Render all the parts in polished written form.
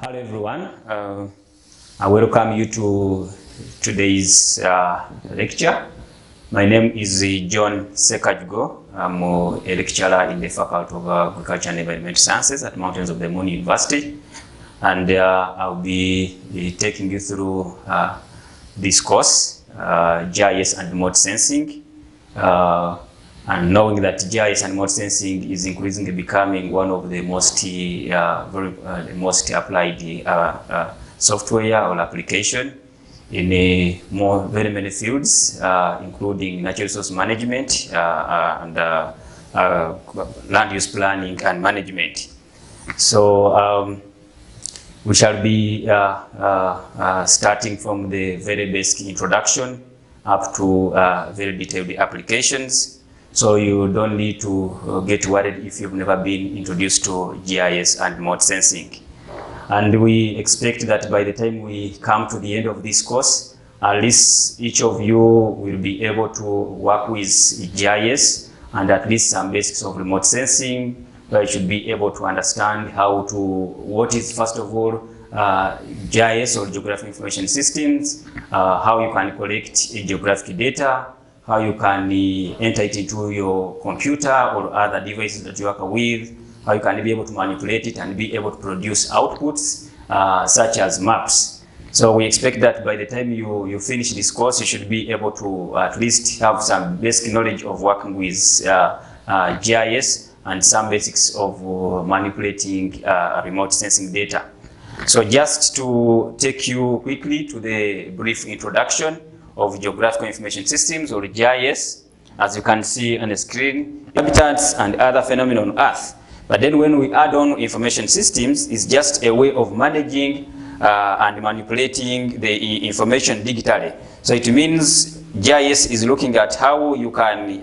Hello everyone, I welcome you to today's lecture. My name is John Sekajgo. I'm a lecturer in the Faculty of Agriculture and Environmental Sciences at Mountains of the Moon University, and I'll be taking you through this course, GIS and remote sensing. And knowing that GIS and remote sensing is increasingly becoming one of the most most applied software or application in very many fields, including natural resource management and land use planning and management. So we shall be starting from the very basic introduction up to very detailed applications. So you don't need to get worried if you've never been introduced to GIS and remote sensing. And we expect that by the time we come to the end of this course, at least each of you will be able to work with GIS and at least some basics of remote sensing. You should be able to understand what is first of all GIS or Geographic Information Systems, how you can collect geographic data, how you can enter it into your computer or other devices that you work with, how you can be able to manipulate it and be able to produce outputs such as maps. So we expect that by the time you finish this course, you should be able to at least have some basic knowledge of working with GIS and some basics of manipulating remote sensing data. So just to take you quickly to the brief introduction of Geographical Information Systems or GIS, as you can see on the screen, habitats and other phenomena on Earth. But then when we add on information systems, it's just a way of managing and manipulating the information digitally. So it means GIS is looking at how you can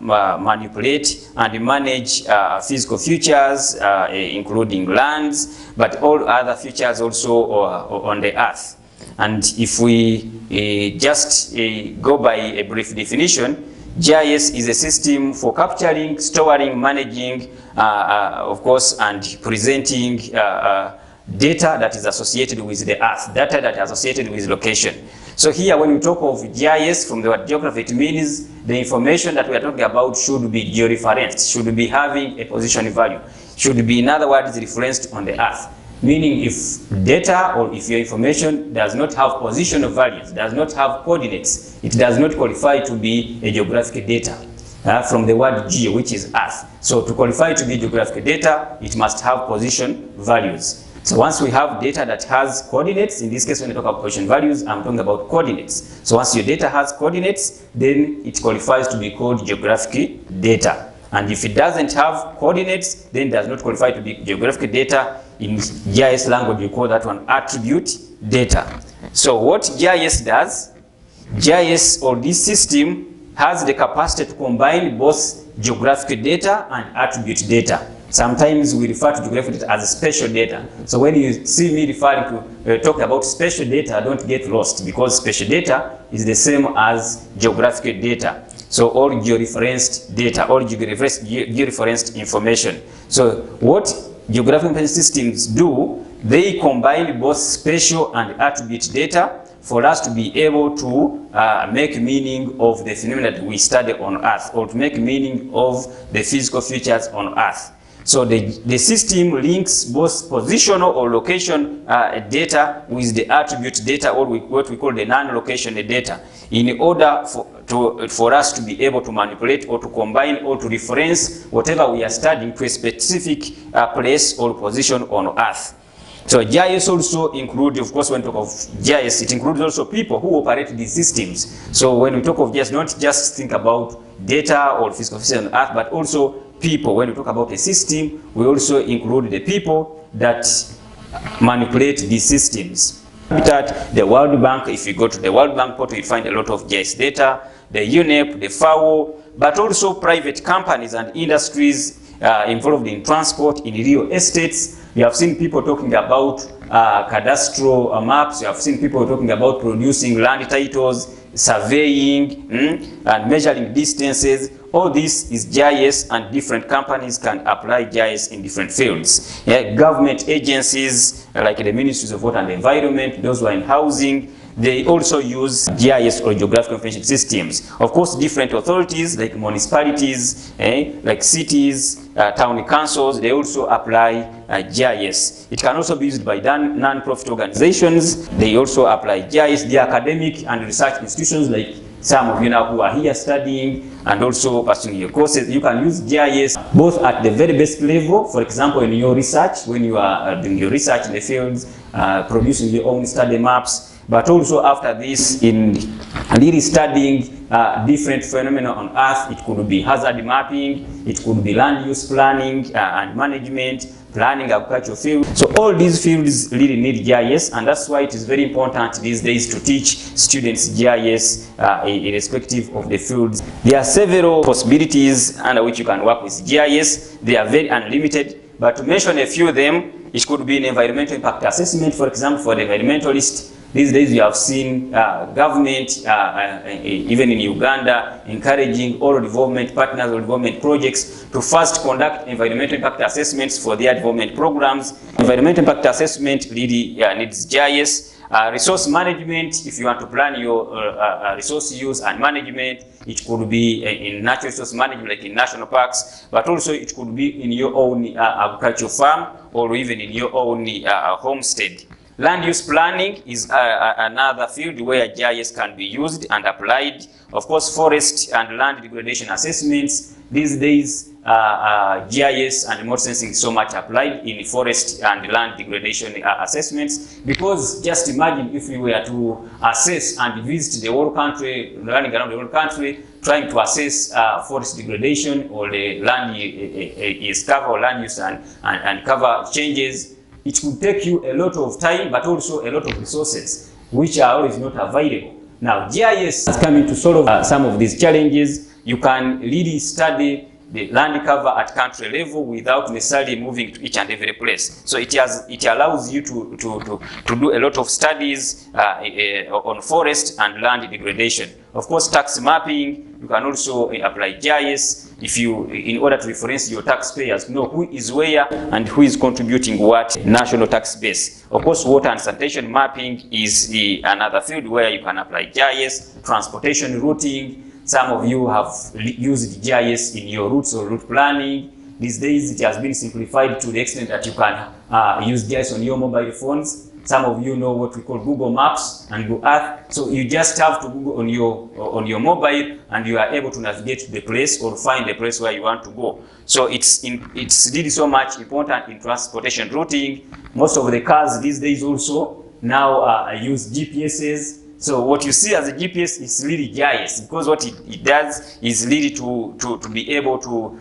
manipulate and manage physical features, including lands, but all other features also on the Earth. And if we just go by a brief definition, GIS is a system for capturing, storing, managing, of course, and presenting data that is associated with the Earth, data that is associated with location. So here, when we talk of GIS from the word geography, it means the information that we are talking about should be georeferenced, should be having a position value, should be, in other words, referenced on the Earth. Meaning if data or if your information does not have positional values, does not have coordinates, it does not qualify to be a geographic data from the word geo, which is Earth. So to qualify to be geographic data, it must have position values. So once we have data that has coordinates, in this case when I talk about position values, I'm talking about coordinates. So once your data has coordinates, then it qualifies to be called geographic data. And if it doesn't have coordinates, then it does not qualify to be geographic data. In GIS language, we call that one attribute data. So what GIS does, GIS or this system has the capacity to combine both geographic data and attribute data. Sometimes we refer to geographic data as spatial data. So when you see me referring to talk about spatial data, don't get lost, because spatial data is the same as geographic data. So all georeferenced data, all georeferenced information. So what geographic information systems do, they combine both spatial and attribute data for us to be able to make meaning of the phenomena that we study on Earth, or to make meaning of the physical features on Earth. So the system links both positional or location data with the attribute data, or what we call the non-location data, in order for us to be able to manipulate or to combine or to reference whatever we are studying to a specific place or position on Earth. So GIS also includes, of course, when we talk of GIS, it includes also people who operate these systems. So when we talk of GIS, not just think about data or physical features on Earth, but also people. When we talk about a system, we also include the people that manipulate these systems. The World Bank, if you go to the World Bank portal, you find a lot of GIS data, the UNEP, the FAO, but also private companies and industries involved in transport, in real estates, You have seen people talking about cadastral maps. You have seen people talking about producing land titles, surveying, and measuring distances. All this is GIS, and different companies can apply GIS in different fields. Yeah, government agencies like the Ministries of Water and Environment, those who are in housing, they also use GIS or geographical information systems. Of course, different authorities like municipalities, like cities, town councils, they also apply GIS. It can also be used by non-profit organizations. They also apply GIS. The academic and research institutions, like some of you now who are here studying and also pursuing your courses, you can use GIS both at the very basic level, for example, in your research, when you are doing your research in the fields, producing your own study maps, but also after this in really studying different phenomena on Earth. It could be hazard mapping, it could be land use planning and management, planning agricultural fields. So all these fields really need GIS, and that's why it is very important these days to teach students GIS irrespective of the fields. There are several possibilities under which you can work with GIS. They are very unlimited, but to mention a few of them, it could be an environmental impact assessment, for example, for the environmentalist. These days we have seen government, even in Uganda, encouraging all development partners or development projects to first conduct environmental impact assessments for their development programs. Environmental impact assessment really needs GIS. Resource management, if you want to plan your resource use and management, it could be in natural resource management like in national parks, but also it could be in your own agricultural farm or even in your own homestead. Land use planning is another field where GIS can be used and applied. Of course, forest and land degradation assessments. These days, GIS and remote sensing is so much applied in forest and land degradation assessments, because just imagine if we were to assess and visit the whole country, running around the whole country, trying to assess forest degradation or the land use cover or land use and cover changes. It could take you a lot of time, but also a lot of resources, which are always not available. Now, GIS is coming to solve some of these challenges. You can really study the land cover at country level without necessarily moving to each and every place. So it allows you to do a lot of studies on forest and land degradation. Of course, tax mapping, you can also apply GIS in order to reference your taxpayers, know who is where and who is contributing what national tax base. Of course, water and sanitation mapping is another field where you can apply GIS. Transportation routing, some of you have used GIS in your routes or route planning. These days it has been simplified to the extent that you can use GIS on your mobile phones. Some of you know what we call Google Maps and Google Earth. So you just have to Google on your mobile, and you are able to navigate to the place or find the place where you want to go. So it's really so much important in transportation routing. Most of the cars these days also now use GPSs. So what you see as a GPS is really GIS, because what it does is really to be able to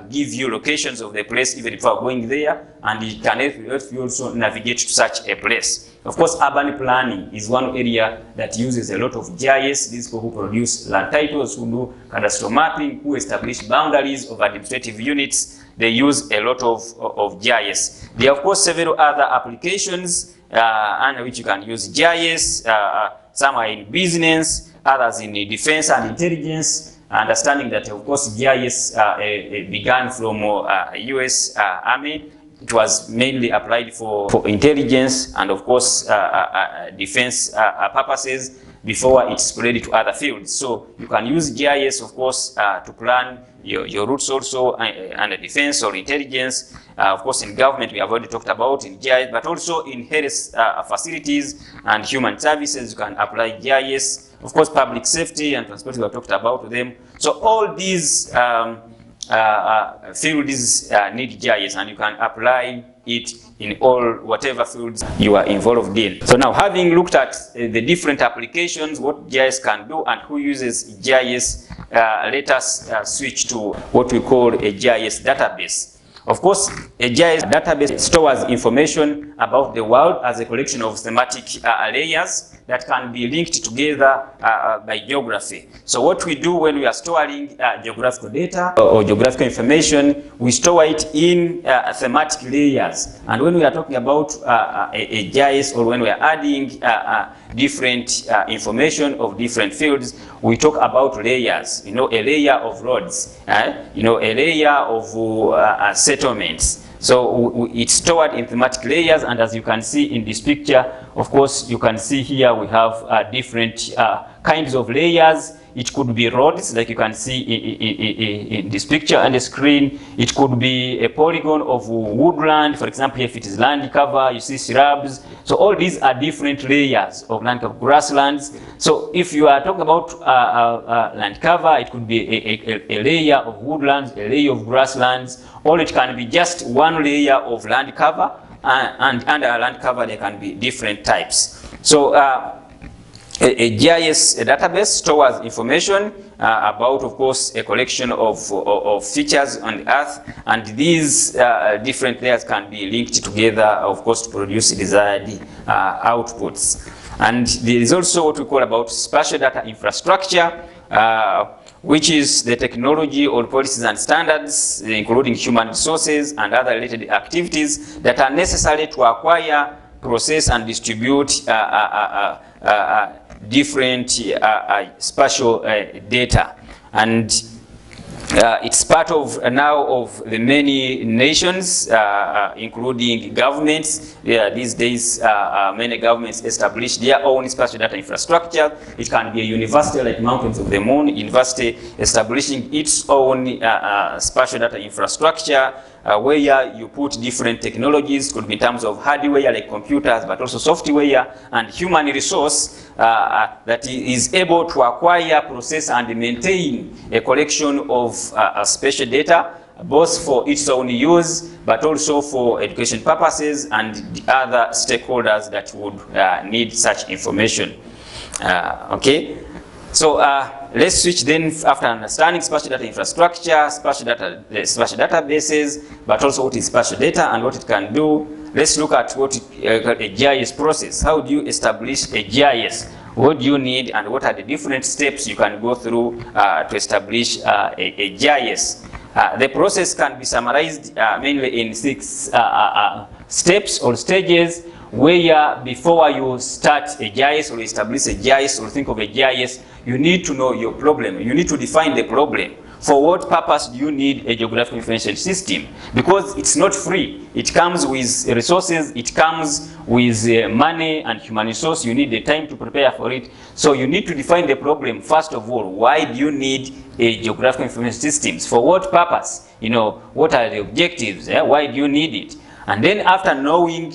give you locations of the place even if you are going there, and it can help you also navigate to such a place. Of course, urban planning is one area that uses a lot of GIS. These people who produce land titles, who do cadastral mapping, who establish boundaries of administrative units, they use a lot of GIS. There are, of course, several other applications under which you can use GIS. Some are in business, others in defense and intelligence. Understanding that, of course, GIS began from US Army. It was mainly applied for intelligence and, of course, defense purposes before it spread to other fields. So you can use GIS, of course, to plan your routes also under defense or intelligence. Of course, in government, we have already talked about in GIS, but also in health facilities and human services, you can apply GIS. Of course, public safety and transport, we have talked about them. So all these fields need GIS, and you can apply it in whatever fields you are involved in. So now, having looked at the different applications, what GIS can do and who uses GIS, let us switch to what we call a GIS database. Of course, a GIS database stores information about the world as a collection of thematic layers that can be linked together by geography. So what we do when we are storing geographical data or geographical information, we store it in thematic layers. And when we are talking about a GIS, or when we are adding different information of different fields, we talk about layers. You know, a layer of roads, you know, a layer of settlements. So it's stored in thematic layers, and as you can see in this picture, of course, you can see here we have different kinds of layers. It could be roads, like you can see in this picture on the screen. It could be a polygon of woodland, for example, if it is land cover, you see shrubs. So all these are different layers of land cover, grasslands. So if you are talking about land cover, it could be a layer of woodlands, a layer of grasslands, or it can be just one layer of land cover, and under land cover there can be different types. So a GIS database stores information about, of course, a collection of features on the Earth, and these different layers can be linked together, of course, to produce desired outputs. And there is also what we call about spatial data infrastructure, which is the technology or policies and standards, including human resources and other related activities that are necessary to acquire, process, and distribute different spatial data. And it's part of now of the many nations, including governments. These days, many governments establish their own spatial data infrastructure. It can be a university like Mountains of the Moon University establishing its own spatial data infrastructure, where you put different technologies, could be in terms of hardware like computers, but also software and human resource that is able to acquire, process, and maintain a collection of spatial data, both for its own use, but also for education purposes and the other stakeholders that would need such information. Okay. So let's switch then, after understanding spatial data infrastructure, spatial databases, but also what is spatial data and what it can do. Let's look at what a GIS process. How do you establish a GIS? What do you need, and what are the different steps you can go through to establish a GIS? The process can be summarized mainly in 6 steps or stages, where before you start a GIS or establish a GIS or think of a GIS, you need to know your problem. You need to define the problem. For what purpose do you need a geographical information system? Because it's not free. It comes with resources, it comes with money and human resource. You need the time to prepare for it. So you need to define the problem first of all. Why do you need a geographical information system? For what purpose? You know, what are the objectives? Why do you need it? And then after knowing,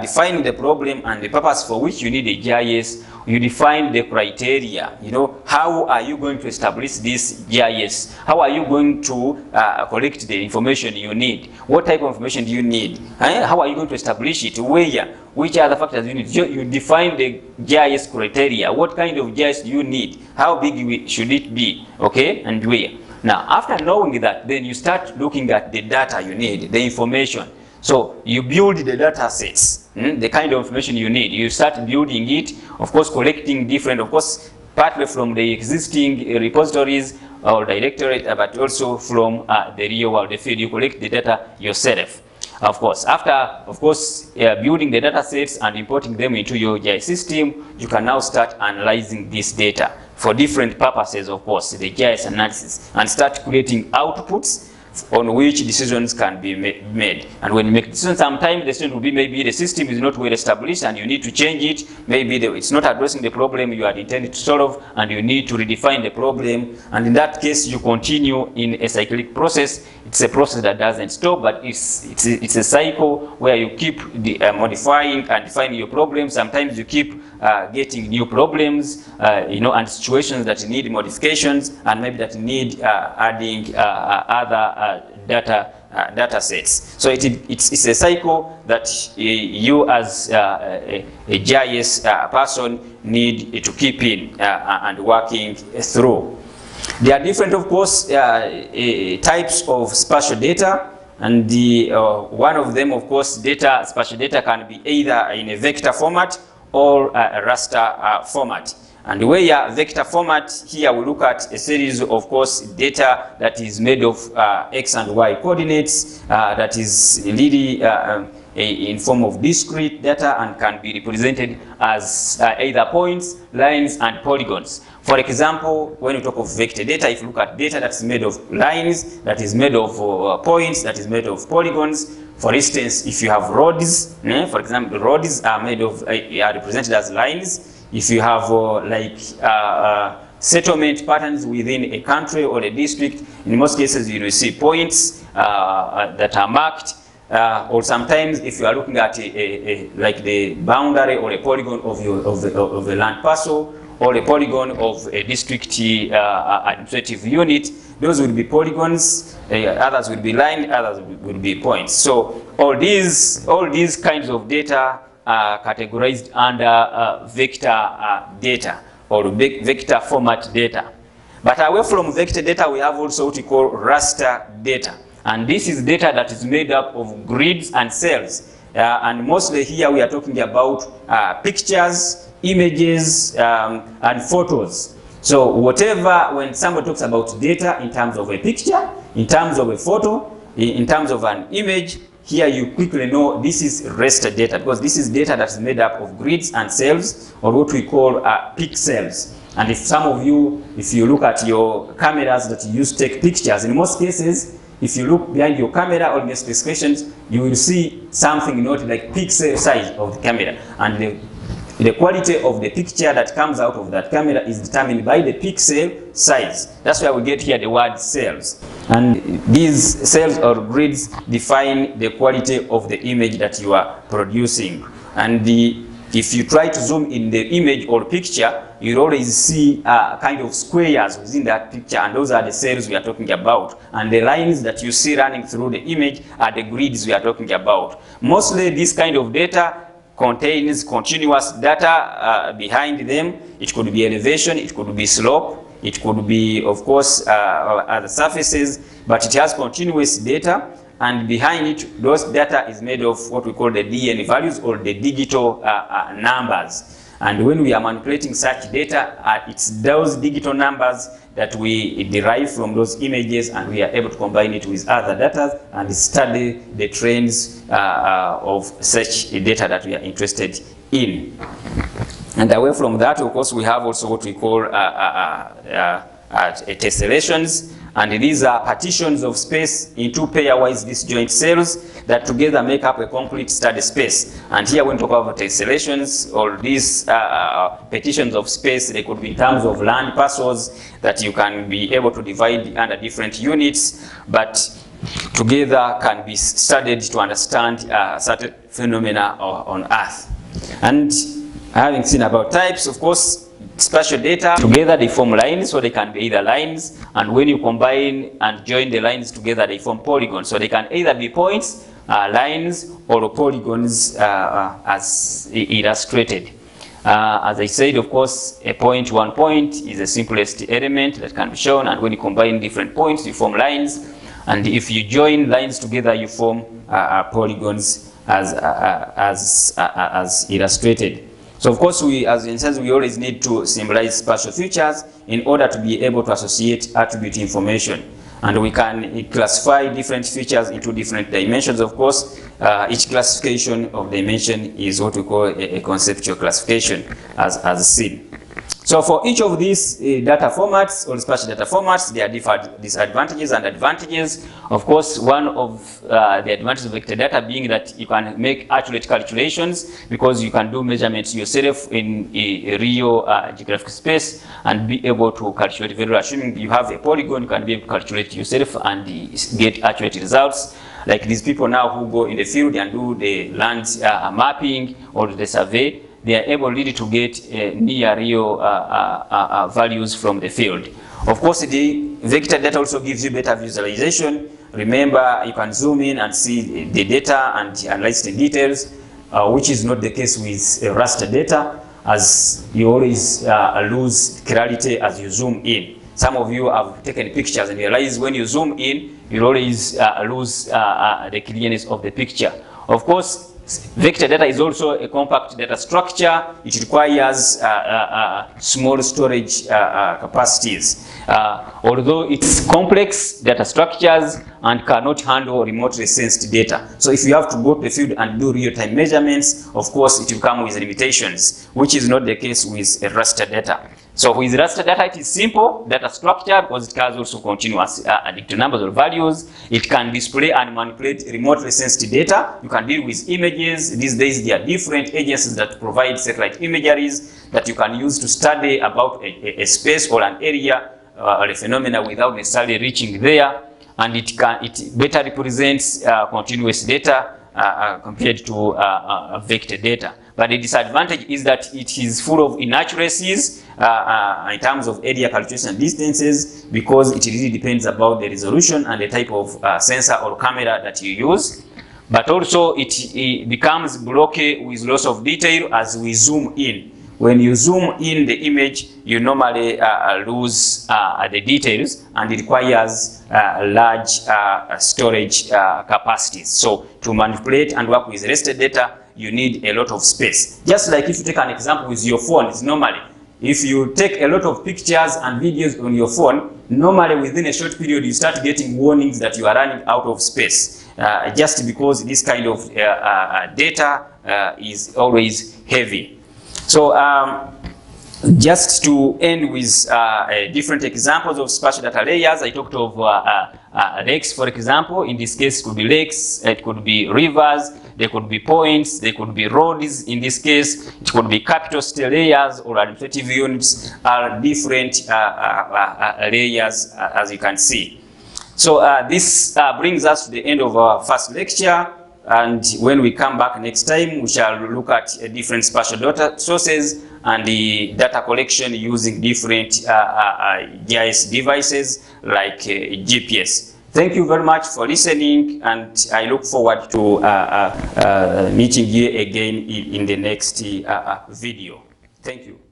defining the problem and the purpose for which you need a GIS, you define the criteria. You know, how are you going to establish this GIS? How are you going to collect the information you need? What type of information do you need? How are you going to establish it? Where? Which are the factors you need? You define the GIS criteria. What kind of GIS do you need? How big should it be? Okay, and where? Now, after knowing that, then you start looking at the data you need, the information. So you build the data sets, the kind of information you need. You start building it, of course, collecting different, of course, partly from the existing repositories or directorate, but also from the real world, the field. You collect the data yourself. Of course, after, of course, building the data sets and importing them into your GIS system, you can now start analyzing this data for different purposes, of course, the GIS analysis, and start creating outputs on which decisions can be made. And when you make decisions, sometimes the decision will be maybe the system is not well established and you need to change it. Maybe it's not addressing the problem you had intended to solve and you need to redefine the problem. And in that case, you continue in a cyclic process. It's a process that doesn't stop, but it's a cycle where you keep modifying and defining your problems. Sometimes you keep getting new problems, and situations that need modifications and maybe that need adding other data sets. So it's a cycle that you as a GIS person need to keep in and working through. There are different, of course, types of spatial data. And one of them, of course, spatial data can be either in a vector format or a raster format. And where vector format, here we look at a series of course, data that is made of X and Y coordinates, that is really in form of discrete data and can be represented as either points, lines, and polygons. For example, when you talk of vector data, if you look at data that's made of lines, that is made of points, that is made of polygons. For instance, if you have roads, for example, roads are made of, are represented as lines. If you have settlement patterns within a country or a district, in most cases you will see points that are marked. Or sometimes if you are looking at like the boundary or a polygon of a land parcel, or a polygon of a district administrative unit, those will be polygons, others will be lines, others will be points. So all these kinds of data are categorized under vector data or vector format data. But away from vector data, we have also what we call raster data. And this is data that is made up of grids and cells. And mostly here we are talking about pictures, images, and photos. So whatever, when somebody talks about data in terms of a picture, in terms of a photo, in terms of an image, here you quickly know this is raster data, because this is data that is made up of grids and cells, or what we call pixels. And if some of you, if you look at your cameras that you use to take pictures, in most cases, if you look behind your camera or in your specifications, you will see something not like pixel size of the camera. And the quality of the picture that comes out of that camera is determined by the pixel size. That's why we get here the word cells. And these cells or grids define the quality of the image that you are producing. And if you try to zoom in the image or picture, you'll always see kind of squares within that picture, and those are the cells we are talking about. And the lines that you see running through the image are the grids we are talking about. Mostly this kind of data contains continuous data behind them. It could be elevation, it could be slope, it could be, of course, other surfaces, but it has continuous data. And behind it, those data is made of what we call the DN values, or the digital numbers. And when we are manipulating such data, it's those digital numbers that we derive from those images, and we are able to combine it with other data and study the trends of such data that we are interested in. And away from that, of course, we have also what we call tessellations. And these are partitions of space into pairwise disjoint cells that together make up a complete study space. And here when we talk about tessellations, or these partitions of space, they could be in terms of land parcels that you can be able to divide under different units, but together can be studied to understand certain phenomena on Earth. And having seen about types, of course, spatial data, together they form lines, so they can be either lines, and when you combine and join the lines together, they form polygons. So they can either be points, lines, or polygons as illustrated. As I said, of course, a point, one point is the simplest element that can be shown, and when you combine different points, you form lines, and if you join lines together, you form polygons as illustrated. So of course, as engineers, we always need to symbolize spatial features in order to be able to associate attribute information. And we can classify different features into different dimensions, of course. Each classification of dimension is what we call a conceptual classification, as seen. So for each of these data formats or spatial data formats, there are different disadvantages and advantages. Of course, one of the advantages of vector data being that you can make accurate calculations, because you can do measurements yourself in a real geographic space and be able to calculate very well. Assuming you have a polygon, you can be able to calculate yourself and get accurate results. Like these people now who go in the field and do the land mapping or the survey, they are able really to get near real values from the field. Of course, the vector data also gives you better visualization. Remember, you can zoom in and see the data and analyze the details, which is not the case with raster data, as you always lose clarity as you zoom in. Some of you have taken pictures and realize when you zoom in, you'll always lose the clearness of the picture. Of course, vector data is also a compact data structure. It requires small storage capacities. Although it's complex data structures and cannot handle remotely sensed data. So if you have to go to the field and do real-time measurements, of course it will come with limitations, which is not the case with raster data. So with raster data, it is simple data structure because it has also continuous additive numbers or values. It can display and manipulate remotely sensed data. You can deal with images. These days, there are different agencies that provide satellite imageries that you can use to study about a space or an area or a phenomena without necessarily reaching there. And it better represents continuous data compared to vector data. But the disadvantage is that it is full of inaccuracies in terms of area calculation and distances, because it really depends about the resolution and the type of sensor or camera that you use. But also it becomes blocky with loss of detail as we zoom in. When you zoom in the image, you normally lose the details, and it requires large storage capacities. So to manipulate and work with raster data, you need a lot of space. Just like if you take an example with your phone, it's normally, if you take a lot of pictures and videos on your phone, normally within a short period you start getting warnings that you are running out of space, just because this kind of data is always heavy. So just to end with different examples of spatial data layers, I talked of lakes, for example. In this case, it could be lakes, it could be rivers, there could be points, there could be roads. In this case, it could be capital city layers or administrative units, are different layers, as you can see. So this brings us to the end of our first lecture. And when we come back next time, we shall look at different spatial data sources and the data collection using different GIS devices like GPS. Thank you very much for listening, and I look forward to meeting you again in the next video. Thank you.